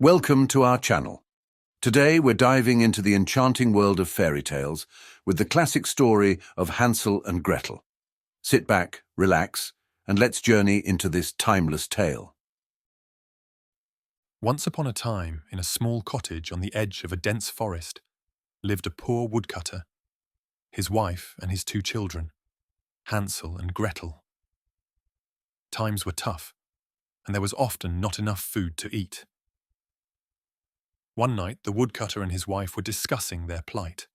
Welcome to our channel. Today we're diving into the enchanting world of fairy tales with the classic story of Hansel and Gretel. Sit back, relax, and let's journey into this timeless tale. Once upon a time, in a small cottage on the edge of a dense forest, lived a poor woodcutter, his wife and his two children, Hansel and Gretel. Times were tough, and there was often not enough food to eat. One night, the woodcutter and his wife were discussing their plight.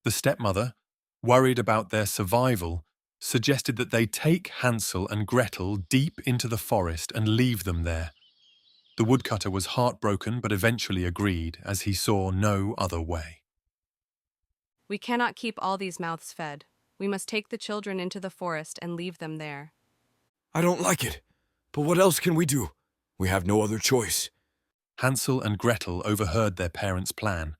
The stepmother, worried about their survival, suggested that they take Hansel and Gretel deep into the forest and leave them there. The woodcutter was heartbroken but eventually agreed, as he saw no other way. We cannot keep all these mouths fed. We must take the children into the forest and leave them there. I don't like it, but what else can we do? We have no other choice. Hansel and Gretel overheard their parents' plan.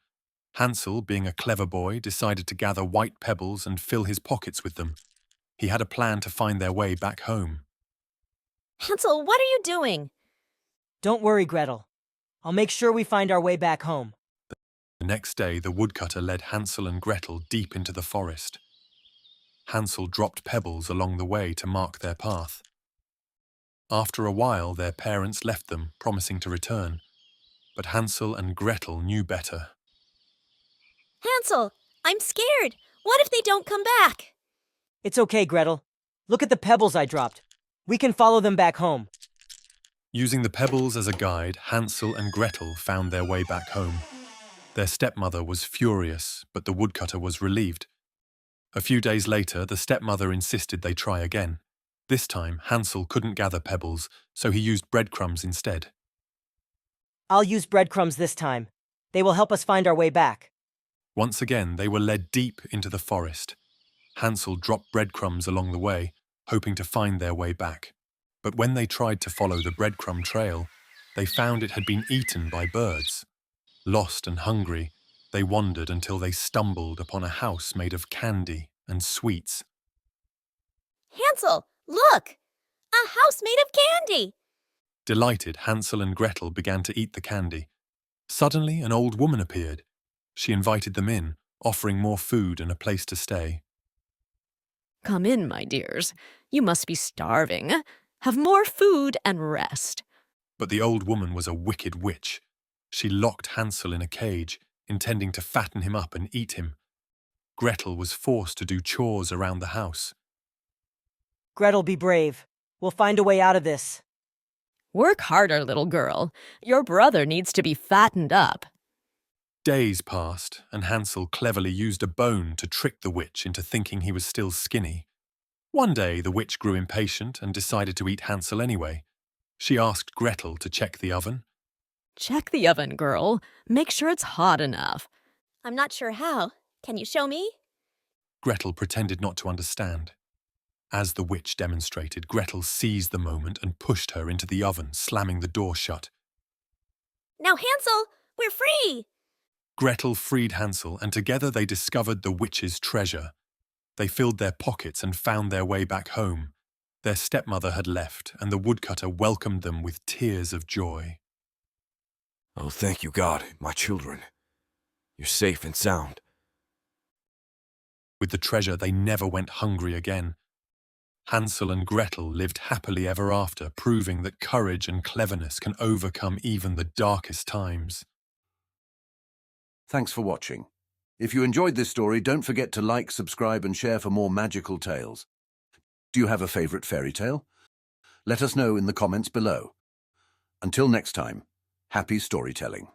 Hansel, being a clever boy, decided to gather white pebbles and fill his pockets with them. He had a plan to find their way back home. Hansel, what are you doing? Don't worry, Gretel. I'll make sure we find our way back home. The next day, the woodcutter led Hansel and Gretel deep into the forest. Hansel dropped pebbles along the way to mark their path. After a while, their parents left them, promising to return. But Hansel and Gretel knew better. Hansel, I'm scared. What if they don't come back? It's okay, Gretel. Look at the pebbles I dropped. We can follow them back home. Using the pebbles as a guide, Hansel and Gretel found their way back home. Their stepmother was furious, but the woodcutter was relieved. A few days later, the stepmother insisted they try again. This time, Hansel couldn't gather pebbles, so he used breadcrumbs instead. I'll use breadcrumbs this time. They will help us find our way back. Once again, they were led deep into the forest. Hansel dropped breadcrumbs along the way, hoping to find their way back. But when they tried to follow the breadcrumb trail, they found it had been eaten by birds. Lost and hungry, they wandered until they stumbled upon a house made of candy and sweets. Hansel, look! A house made of candy! Delighted, Hansel and Gretel began to eat the candy. Suddenly, an old woman appeared. She invited them in, offering more food and a place to stay. Come in, my dears. You must be starving. Have more food and rest. But the old woman was a wicked witch. She locked Hansel in a cage, intending to fatten him up and eat him. Gretel was forced to do chores around the house. Gretel, be brave. We'll find a way out of this. Work harder, little girl. Your brother needs to be fattened up. Days passed, and Hansel cleverly used a bone to trick the witch into thinking he was still skinny. One day, the witch grew impatient and decided to eat Hansel anyway. She asked Gretel to check the oven. Check the oven, girl. Make sure it's hot enough. I'm not sure how. Can you show me? Gretel pretended not to understand. As the witch demonstrated, Gretel seized the moment and pushed her into the oven, slamming the door shut. Now, Hansel, we're free! Gretel freed Hansel, and together they discovered the witch's treasure. They filled their pockets and found their way back home. Their stepmother had left, and the woodcutter welcomed them with tears of joy. Oh, thank you, God, my children. You're safe and sound. With the treasure, they never went hungry again. Hansel and Gretel lived happily ever after, proving that courage and cleverness can overcome even the darkest times. Thanks for watching. If you enjoyed this story, don't forget to like, subscribe, and share for more magical tales. Do you have a favorite fairy tale? Let us know in the comments below. Until next time, happy storytelling.